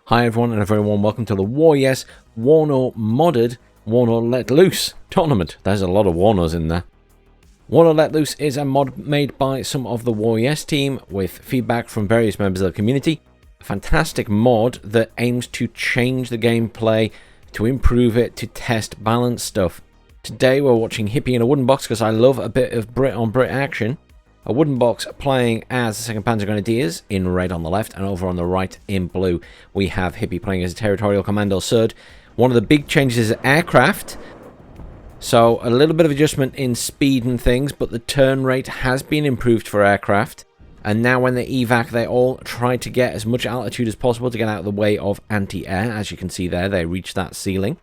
Hi everyone and a very warm welcome to the WARNO modded WARNO Let Loose Tournament. There's a lot of WARNOs in there. WARNO Let Loose is a mod made by some of the WARS team with feedback from various members of the community. A fantastic mod that aims to change the gameplay, to improve it, to test balance stuff. Today we're watching Hippie in Awoodenbox because I love a bit of Brit on Brit action. Awoodenbox playing as the 2nd Panzer Grenadiers in red on the left, and over on the right in blue we have Hippie playing as a Territorial Commando Surd. One of the big changes is aircraft, so a little bit of adjustment in speed and things, but the turn rate has been improved for aircraft. And now when they evac, they all try to get as much altitude as possible to get out of the way of anti-air. As you can see there, they reach that ceiling.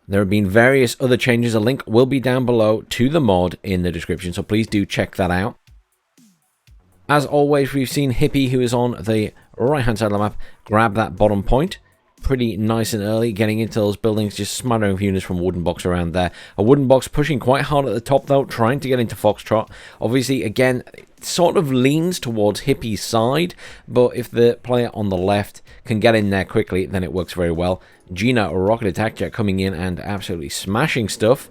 There have been various other changes. A link will be down below to the mod in the description, so please do check that out. As always, we've seen Hippie, who is on the right-hand side of the map, grab that bottom point. Pretty nice and early, getting into those buildings, just smattering of units from Awoodenbox around there. Awoodenbox pushing quite hard at the top, though, trying to get into Foxtrot. Obviously, again, it sort of leans towards Hippie's side, but if the player on the left can get in there quickly, then it works very well. Gina, a rocket attack jet, coming in and absolutely smashing stuff.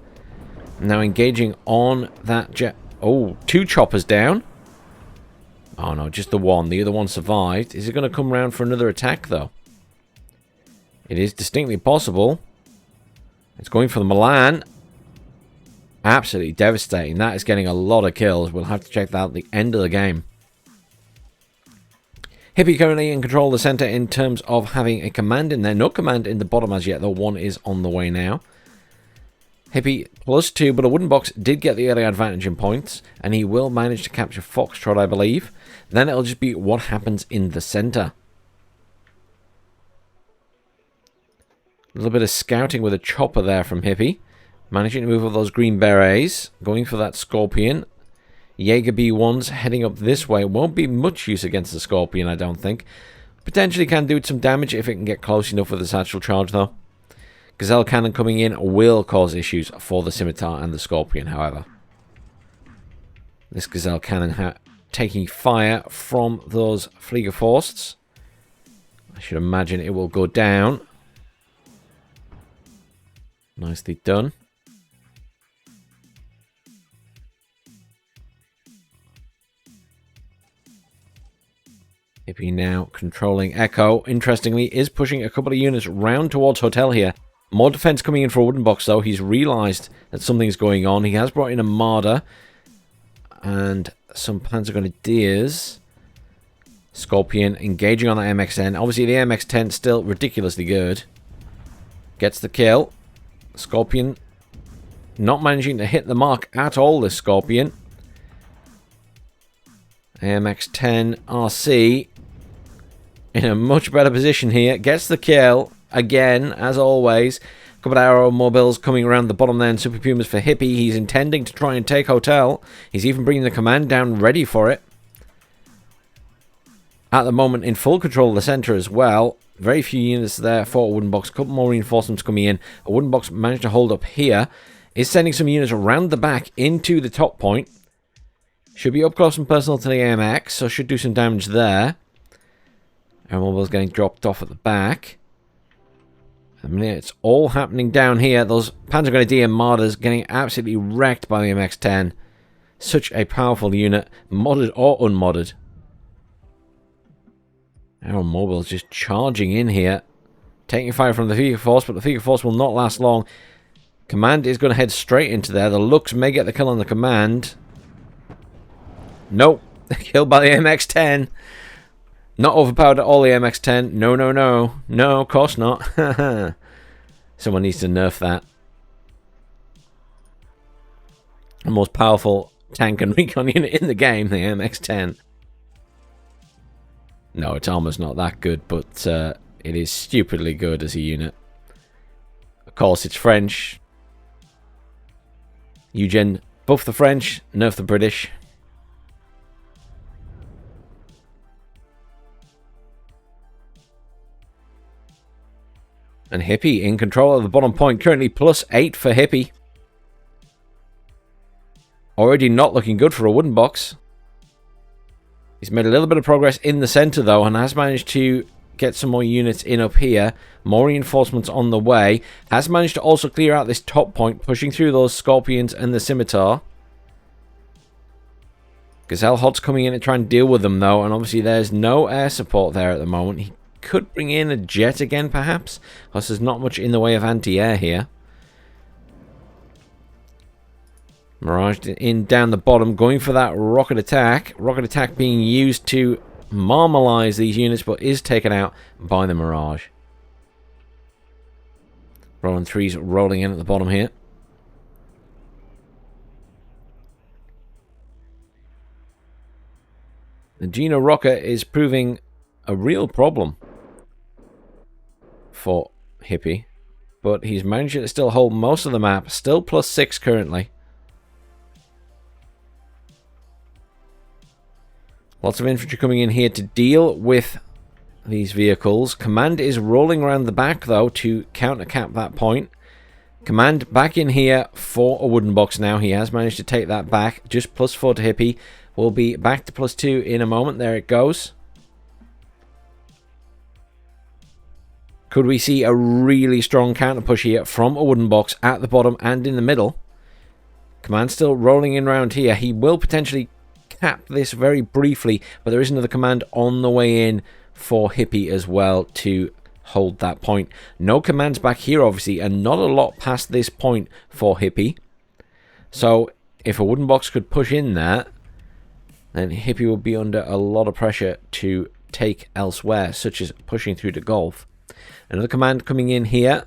Now engaging on that jet. Oh, 2 choppers down. Oh no, just the one. The other one survived. Is it going to come around for another attack, though? It is distinctly possible. It's going for the Milan. Absolutely devastating. That is getting a lot of kills. We'll have to check that out at the end of the game. Hippie currently in control of the center in terms of having a command in there. No command in the bottom as yet, though one is on the way now. Hippie +2, but Awoodenbox did get the early advantage in points, and he will manage to capture Foxtrot, I believe. Then it'll just be what happens in the center. A little bit of scouting with a chopper there from Hippie. Managing to move up those green berets. Going for that Scorpion. Jaeger B1s heading up this way. Won't be much use against the Scorpion, I don't think. Potentially can do some damage if it can get close enough with the satchel charge, though. Gazelle Cannon coming in will cause issues for the Scimitar and the Scorpion, however. This Gazelle Cannon taking fire from those Fliegerforsts. I should imagine it will go down. Nicely done. Hippie now controlling Echo. Interestingly, is pushing a couple of units round towards Hotel here. More defense coming in for Awoodenbox, though. He's realized that something's going on. He has brought in a Marder and some Panzer Grenadiers. Scorpion engaging on the MX-10. Obviously, the MX-10 still ridiculously good. Gets the kill. Scorpion not managing to hit the mark at all, this Scorpion. MX-10 RC in a much better position here. Gets the kill again, as always. A couple of aeromobiles coming around the bottom there, and Super Pumas for Hippie. He's intending to try and take Hotel. He's even bringing the command down, ready for it. At the moment, in full control of the center as well. Very few units there for Awoodenbox. A couple more reinforcements coming in. Awoodenbox managed to hold up here. Is sending some units around the back into the top point. Should be up close and personal to the AMX, so should do some damage there. Aeromobile's getting dropped off at the back. I mean, it's all happening down here. Those Panzer Grenadier Marders getting absolutely wrecked by the MX-10. Such a powerful unit, modded or unmodded. Aeromobile's just charging in here. Taking fire from the Flieger Force, but the Flieger Force will not last long. Command is going to head straight into there. The Lux may get the kill on the command. Nope. Killed by the MX-10. Not overpowered at all, the MX-10. No, no, no. No, of course not. Someone needs to nerf that. The most powerful tank and recon unit in the game, the MX-10. No, its armor's not that good, but it is stupidly good as a unit. Of course, it's French. Eugene, buff the French, nerf the British. And Hippie in control of the bottom point. Currently +8 for Hippie. Already not looking good for Awoodenbox. He's made a little bit of progress in the center, though, and has managed to get some more units in up here. More reinforcements on the way. Has managed to also clear out this top point, pushing through those Scorpions and the Scimitar. Gazelle Hot's coming in to try and deal with them, though, and obviously there's no air support there at the moment. He could bring in a jet again, perhaps, because there's not much in the way of anti-air here. Mirage in down the bottom, going for that rocket attack. Rocket attack being used to marmalize these units, but is taken out by the Mirage. Roland 3's rolling in at the bottom here. The Geno rocket is proving a real problem for Hippie, but he's managed to still hold most of the map, still +6 currently. Lots of infantry coming in here to deal with these vehicles. Command is rolling around the back, though, to counter-cap that point. Command back in here for Awoodenbox now. He has managed to take that back. Just +4 to Hippie. We'll be back to +2 in a moment. There it goes. Could we see a really strong counter-push here from Awoodenbox at the bottom and in the middle? Command still rolling in around here. He will potentially cap this very briefly, but there is another command on the way in for Hippie as well to hold that point. No commands back here, obviously, and not a lot past this point for Hippie. So if Awoodenbox could push in there, then Hippie will be under a lot of pressure to take elsewhere, such as pushing through to Gulf. Another command coming in here,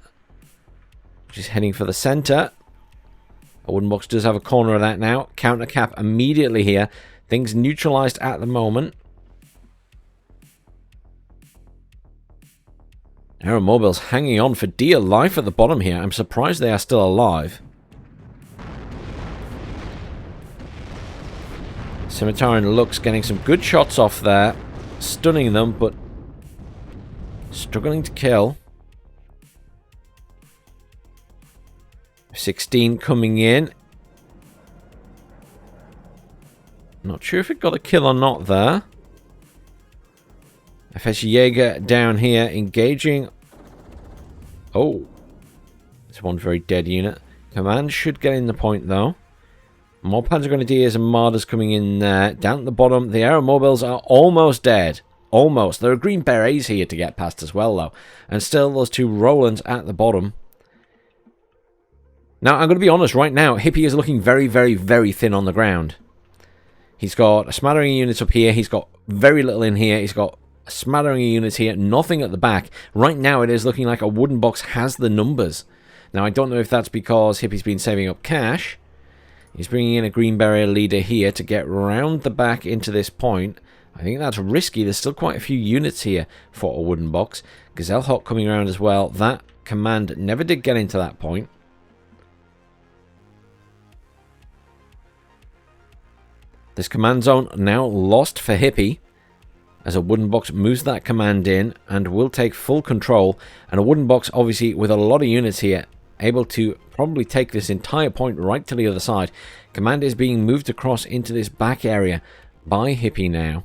which is heading for the center. Awoodenbox does have a corner of that now. Counter cap immediately here. Things neutralized at the moment. Aeromobiles hanging on for dear life at the bottom here. I'm surprised they are still alive. Scimitar and Lux getting some good shots off there. Stunning them, but struggling to kill. 16 coming in. Not sure if it got a kill or not there. FS Jaeger down here engaging. Oh. It's one very dead unit. Command should get in the point though. More Panzer Grenadiers and Martyrs coming in there. Down at the bottom, the Aeromobiles are almost dead. Almost. There are Green Berets here to get past as well though. And still those two Rolands at the bottom. Now, I'm going to be honest right now. Hippie is looking very, very, very thin on the ground. He's got a smattering of units up here. He's got very little in here. He's got a smattering of units here. Nothing at the back. Right now, it is looking like Awoodenbox has the numbers. Now, I don't know if that's because Hippie's been saving up cash. He's bringing in a Green Beret leader here to get round the back into this point. I think that's risky. There's still quite a few units here for Awoodenbox. Gazelle Hawk coming around as well. That command never did get into that point. This command zone now lost for Hippie as Awoodenbox moves that command in and will take full control. And Awoodenbox, obviously, with a lot of units here, able to probably take this entire point right to the other side. Command is being moved across into this back area by Hippie now.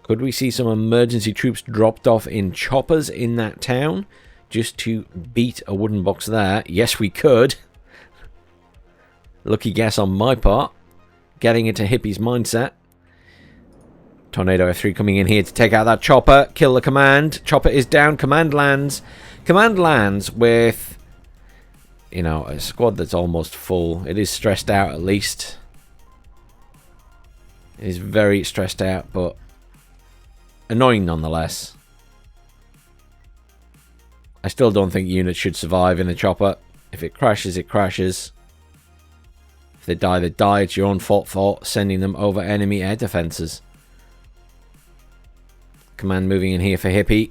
Could we see some emergency troops dropped off in choppers in that town just to beat Awoodenbox there? Yes, we could. Lucky guess on my part. Getting into Hippie's mindset. Tornado F3 coming in here to take out that chopper. Kill the command. Chopper is down. Command lands. Command lands with, you know, a squad that's almost full. It is stressed out at least. It is very stressed out, but annoying nonetheless. I still don't think units should survive in a chopper. If it crashes, it crashes. If they die, they die. It's your own fault for sending them over enemy air defenses. Command moving in here for Hippie.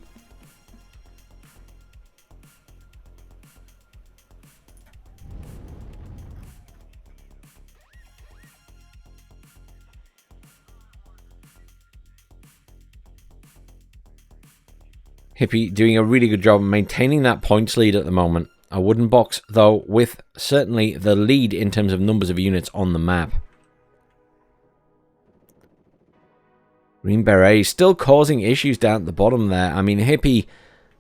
Hippie doing a really good job of maintaining that points lead at the moment. Awoodenbox, though, with certainly the lead in terms of numbers of units on the map. Green Berets still causing issues down at the bottom there. I mean, Hippie,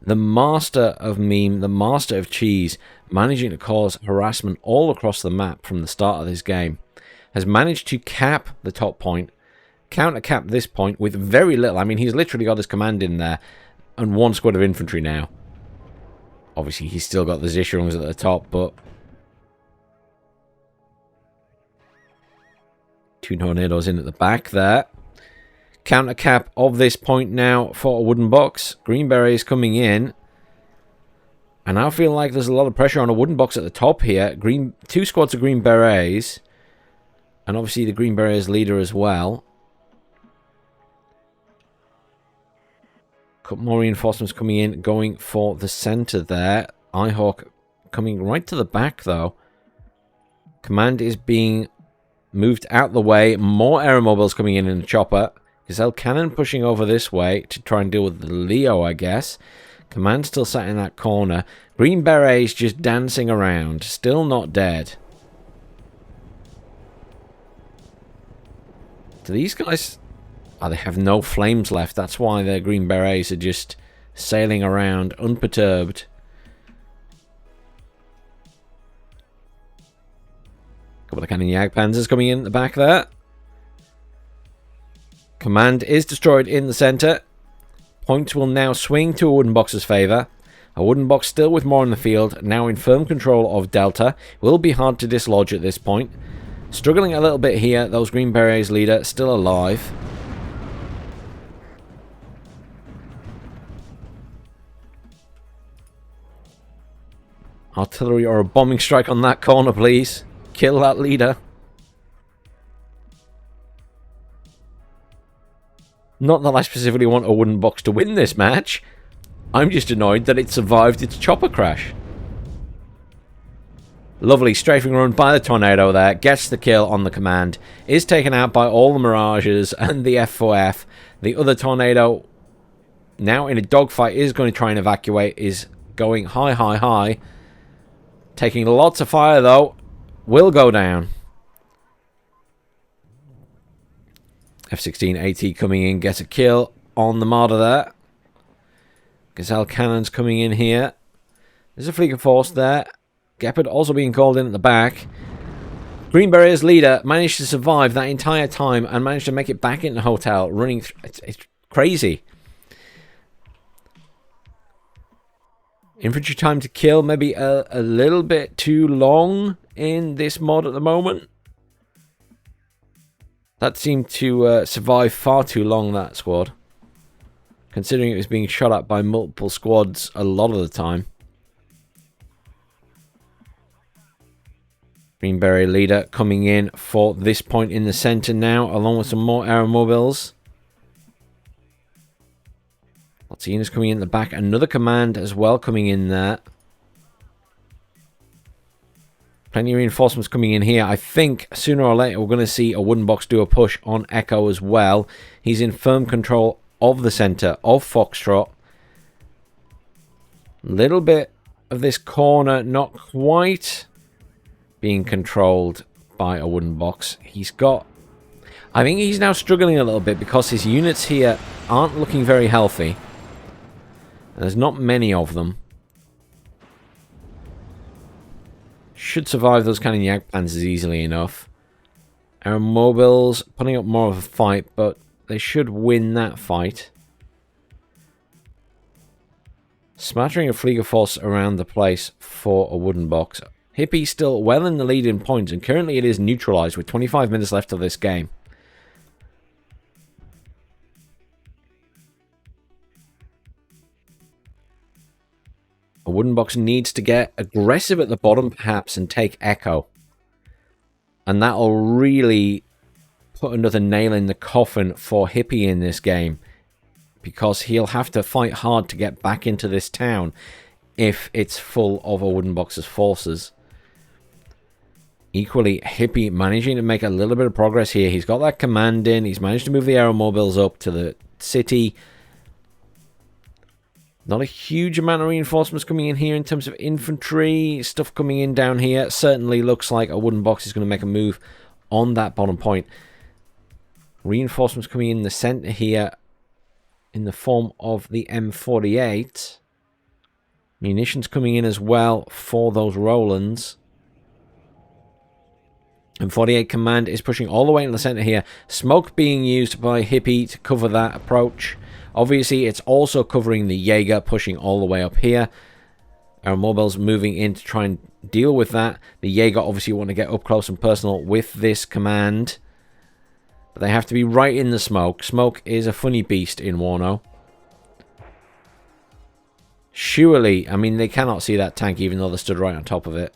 the master of meme, the master of cheese, managing to cause harassment all across the map from the start of this game, has managed to cap the top point, counter cap this point with very little. I mean, he's literally got his command in there and one squad of infantry now. Obviously, he's still got the Zishrungs at the top, but two tornadoes in at the back there. Counter cap of this point now for Awoodenbox. Green Berets coming in. And I feel like there's a lot of pressure on Awoodenbox at the top here. Two squads of Green Berets. And obviously the Green Berets leader as well. Couple more reinforcements coming in, going for the center there. Ihawk coming right to the back though. Command is being moved out the way. More aeromobiles coming in the chopper. Gazelle Cannon pushing over this way to try and deal with the Leo, I guess. Command still sat in that corner. Green Berets just dancing around. Still not dead. Do these guys... Oh, they have no flames left. That's why their Green Berets are just sailing around unperturbed. Couple of Cannon Jagdpanzers coming in at the back there. Command is destroyed in the center. Points will now swing to Awoodenbox's favor. Awoodenbox still with more in the field, now in firm control of Delta. Will be hard to dislodge at this point. Struggling a little bit here. Those Green Berets leader still alive. Artillery or a bombing strike on that corner, please. Kill that leader. Not that I specifically want Awoodenbox to win this match. I'm just annoyed that it survived its chopper crash. Lovely strafing run by the Tornado there. Gets the kill on the command. Is taken out by all the Mirages and the F4F. The other Tornado, now in a dogfight, is going to try and evacuate. Is going high, high, high. Taking lots of fire, though. Will go down. F-16 AT coming in. Gets a kill on the Marder there. Gazelle Cannons coming in here. There's a fleet of force there. Gepard also being called in at the back. Green Berets leader managed to survive that entire time and managed to make it back in the hotel. Running it's crazy. Infantry time to kill, maybe a little bit too long in this mod at the moment. That seemed to survive far too long, that squad. Considering it was being shot at by multiple squads a lot of the time. Green Beret leader coming in for this point in the center now, along with some more aeromobiles. Lots of units coming in the back. Another command as well coming in there. Plenty of reinforcements coming in here. I think sooner or later we're going to see Awoodenbox do a push on Echo as well. He's in firm control of the center of Foxtrot. Little bit of this corner not quite being controlled by Awoodenbox. He's got... I think he's now struggling a little bit because his units here aren't looking very healthy. There's not many of them. Should survive those kind of Jagdpanzers easily enough. Aeromobiles putting up more of a fight, but they should win that fight. Smattering of Flieger Force around the place for Awoodenbox. Hippie still well in the lead in points, and currently it is neutralized with 25 minutes left of this game. Awoodenbox needs to get aggressive at the bottom, perhaps, and take Echo. And that'll really put another nail in the coffin for Hippie in this game. Because he'll have to fight hard to get back into this town if it's full of Awoodenbox's forces. Equally, Hippie managing to make a little bit of progress here. He's got that command in. He's managed to move the aeromobiles up to the city. Not a huge amount of reinforcements coming in here in terms of infantry. Stuff coming in down here. Certainly looks like Awoodenbox is going to make a move on that bottom point. Reinforcements coming in the center here in the form of the M48. Munitions coming in as well for those Rolands. M48 command is pushing all the way in the center here. Smoke being used by Hippie to cover that approach. Obviously, it's also covering the Jaeger, pushing all the way up here. Our mobiles moving in to try and deal with that. The Jaeger obviously want to get up close and personal with this command. But they have to be right in the smoke. Smoke is a funny beast in WARNO. Surely, I mean, they cannot see that tank even though they stood right on top of it.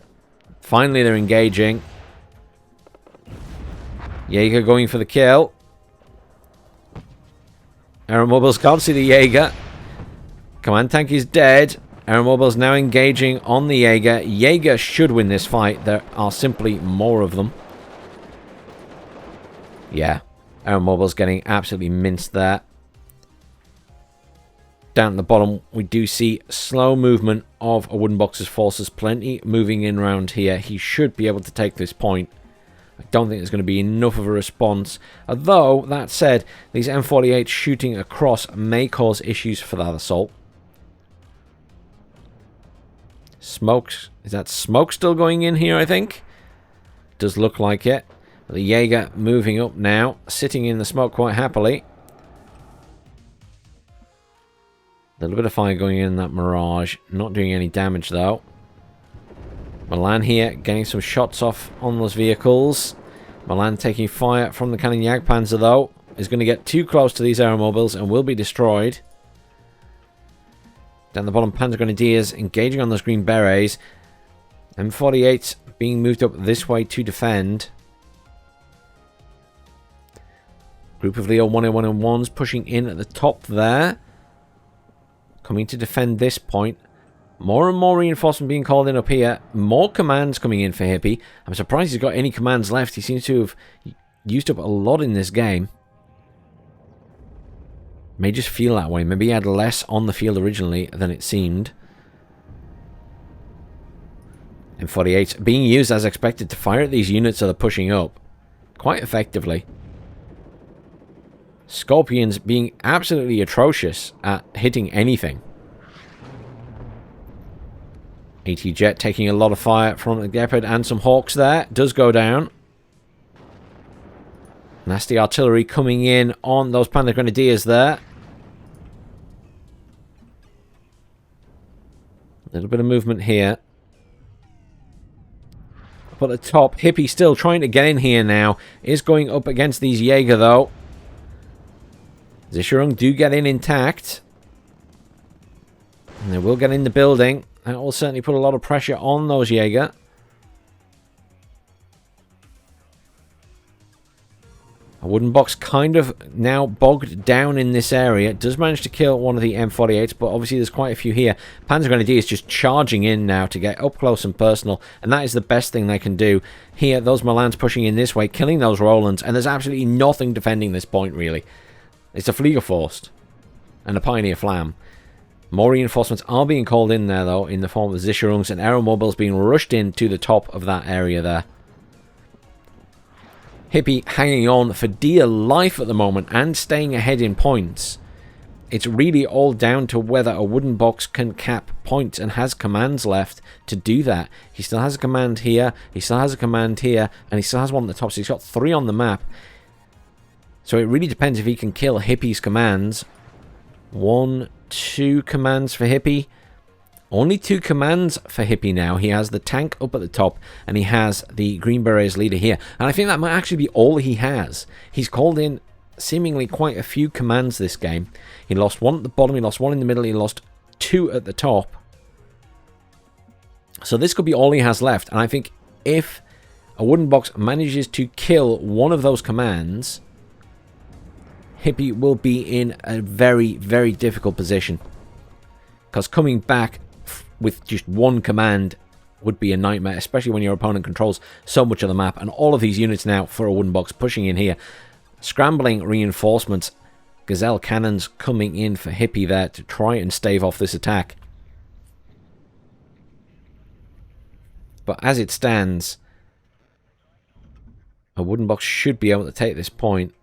Finally, they're engaging. Jaeger going for the kill. Aeromobiles can't see the Jaeger. Command tank is dead. Aeromobiles now engaging on the Jaeger. Jaeger should win this fight. There are simply more of them. Yeah. Aeromobiles getting absolutely minced there. Down at the bottom, we do see slow movement of Awoodenbox's forces. Plenty moving in around here. He should be able to take this point. I don't think there's going to be enough of a response. Although, that said, these M48 shooting across may cause issues for that assault. Smokes. Is that smoke still going in here, I think? Does look like it. The Jaeger moving up now. Sitting in the smoke quite happily. A little bit of fire going in that Mirage. Not doing any damage, though. Milan here getting some shots off on those vehicles. Milan taking fire from the cannon Jagdpanzer, though. Is going to get too close to these aeromobiles and will be destroyed. Down the bottom, Panzer Grenadiers engaging on those green berets. M48 being moved up this way to defend. Group of Leo 101-1s pushing in at the top there. Coming to defend this point. More and more reinforcement being called in up here. More commands coming in for Hippie. I'm surprised he's got any commands left. He seems to have used up a lot in this game. May just feel that way. Maybe he had less on the field originally than it seemed. M48 being used as expected to fire at these units that are pushing up. Quite effectively. Scorpions being absolutely atrocious at hitting anything. AT Jet taking a lot of fire from the Gepard and some Hawks there. Does go down. Nasty artillery coming in on those Panzer Grenadiers there. A little bit of movement here. Up at the top, Hippie still trying to get in here now. Is going up against these Jaeger though. Sicherung do get in intact. And they will get in the building. That will certainly put a lot of pressure on those Jaeger. Awoodenbox kind of now bogged down in this area. Does manage to kill one of the M48s, but obviously there's quite a few here. Panzer Grenadiers just charging in now to get up close and personal, and that is the best thing they can do. Here, those Milans pushing in this way, killing those Rolands, and there's absolutely nothing defending this point, really. It's a Fliegerforst and a Pioneer Flam. More reinforcements are being called in there, though, in the form of Sicherungs and Aeromobiles being rushed in to the top of that area there. Hippie hanging on for dear life at the moment and staying ahead in points. It's really all down to whether Awoodenbox can cap points and has commands left to do that. He still has a command here, he still has a command here, and he still has one at the top, so he's got 3 on the map. So it really depends if he can kill Hippie's commands. 1, 2 commands for Hippie. Only 2 commands for Hippie now. He has the tank up at the top, and he has the Green Berets leader here. And I think that might actually be all he has. He's called in seemingly quite a few commands this game. He lost 1 at the bottom, he lost 1 in the middle, he lost 2 at the top. So this could be all he has left. And I think if Awoodenbox manages to kill one of those commands, Hippie will be in a very, very difficult position. Because coming back with just 1 command would be a nightmare, especially when your opponent controls so much of the map. And all of these units now for Awoodenbox pushing in here. Scrambling reinforcements. Gazelle cannons coming in for Hippie there to try and stave off this attack. But as it stands, Awoodenbox should be able to take this point.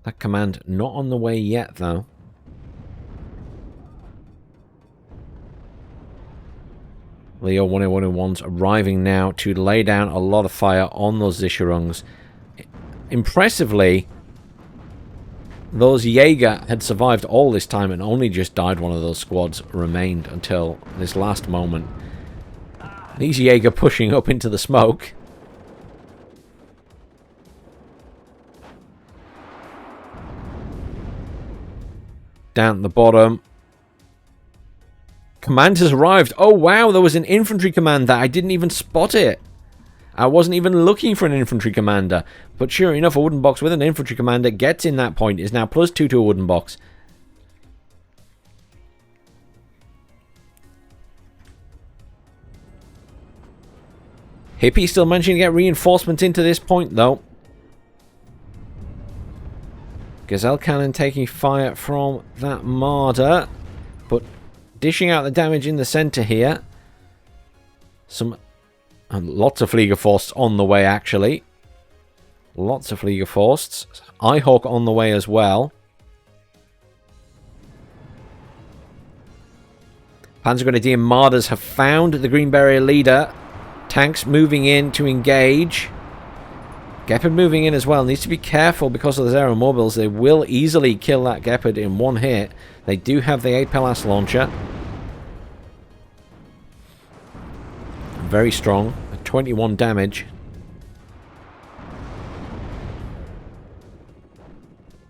That command not on the way yet, though. Leo 101's arriving now to lay down a lot of fire on those Zisharungs. Impressively, those Jaeger had survived all this time and only just died. One of those squads remained until this last moment. These Jaeger pushing up into the smoke. Down at the bottom. Command has arrived. Oh, wow, there was an infantry command there. I didn't even spot it. I wasn't even looking for an infantry commander. But sure enough, a wooden box with an infantry commander gets in that point. Is now +2 to a wooden box. Hippie still managing to get reinforcements into this point, though. Gazelle cannon taking fire from that Marder. But dishing out the damage in the center here. Lots of Fliegerforsts on the way, actually. Lots of Fliegerforsts. Eyehawk on the way as well. Panzergrenadier Marders have found the Green Barrier leader. Tanks moving in to engage. Gepard moving in as well. Needs to be careful because of those aeromobiles. They will easily kill that Gepard in one hit. They do have the APLAS launcher. Very strong. 21 damage.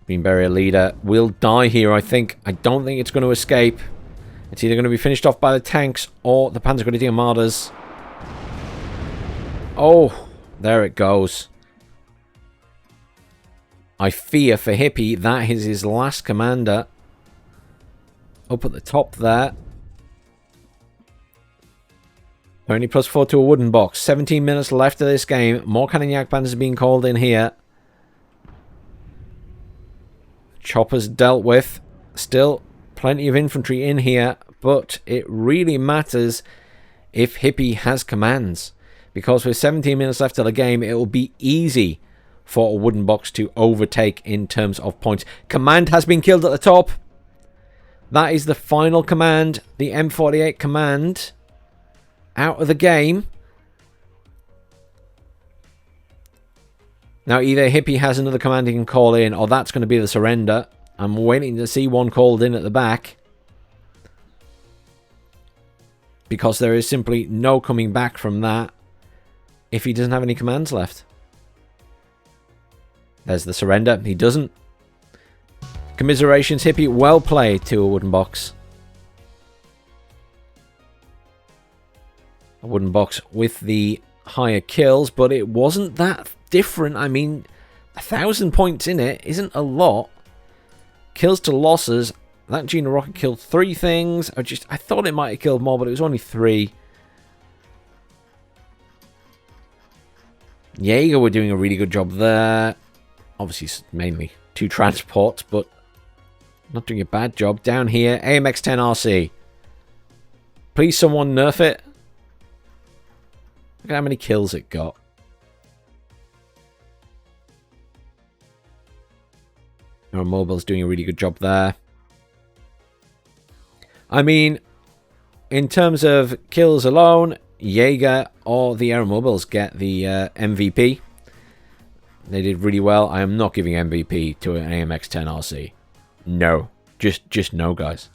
Green Barrier leader will die here, I think. I don't think it's going to escape. It's either going to be finished off by the tanks or the Panzergrenadier Marders. Oh, there it goes. I fear for Hippie that is his last commander. Up at the top there. Only +4 to a wooden box. 17 minutes left of this game. More Cannon Panzers are being called in here. Choppers dealt with. Still plenty of infantry in here. But it really matters if Hippie has commands. Because with 17 minutes left of the game, it will be easy for a wooden box to overtake in terms of points. Command has been killed at the top. That is the final command. The M48 command. Out of the game. Now either Hippie has another command he can call in, or that's going to be the surrender. I'm waiting to see one called in at the back. Because there is simply no coming back from that if he doesn't have any commands left. There's the surrender. He doesn't. Commiserations, Hippie. Well played to a wooden box. A wooden box with the higher kills, but it wasn't that different. I mean, 1,000 points in it isn't a lot. Kills to losses. That Gina Rocket killed 3 things. I thought it might have killed more, but it was only 3. Jaeger were doing a really good job there. Obviously, mainly 2 transports, but not doing a bad job. Down here, AMX-10RC. Please, someone nerf it. Look at how many kills it got. Our mobile's doing a really good job there. I mean, in terms of kills alone, Jaeger or the Aeromobiles get the MVP. They did really well. I am not giving MVP to an AMX-10RC. No. Just no, guys.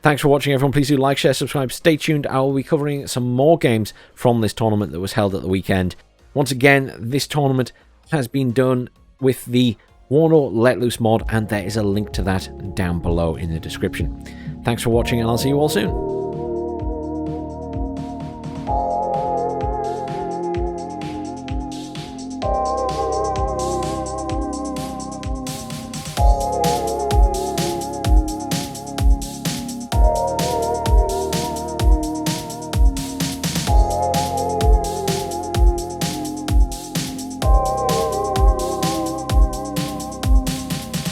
Thanks for watching, everyone. Please do like, share, subscribe. Stay tuned. I will be covering some more games from this tournament that was held at the weekend. Once again, this tournament has been done with the WARNO Let Loose mod, and there is a link to that down below in the description. Thanks for watching, and I'll see you all soon.